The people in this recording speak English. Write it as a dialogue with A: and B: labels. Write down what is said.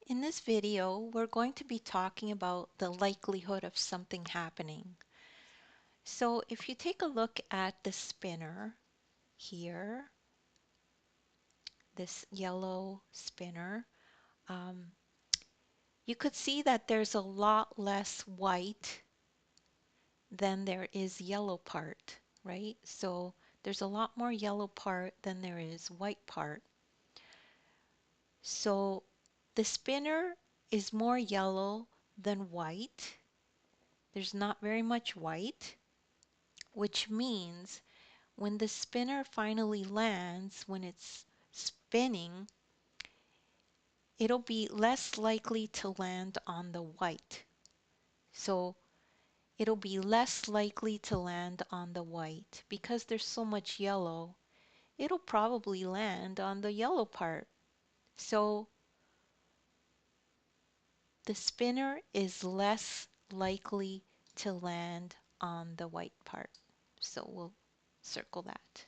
A: In this video, we're going to be talking about the likelihood of something happening. So if you take a look at the spinner here, this yellow spinner, um, you could see that there's a lot less white than there is yellow part, right? So there's a lot more yellow part than there is white part. So the spinner is more yellow than white. There's not very much white, which means when the spinner finally lands, when it's spinning, it'll be less likely to land on the white. So it'll be less likely to land on the white because there's so much yellow. It'll probably land on the yellow part. So the spinner is less likely to land on the white part. So we'll circle that.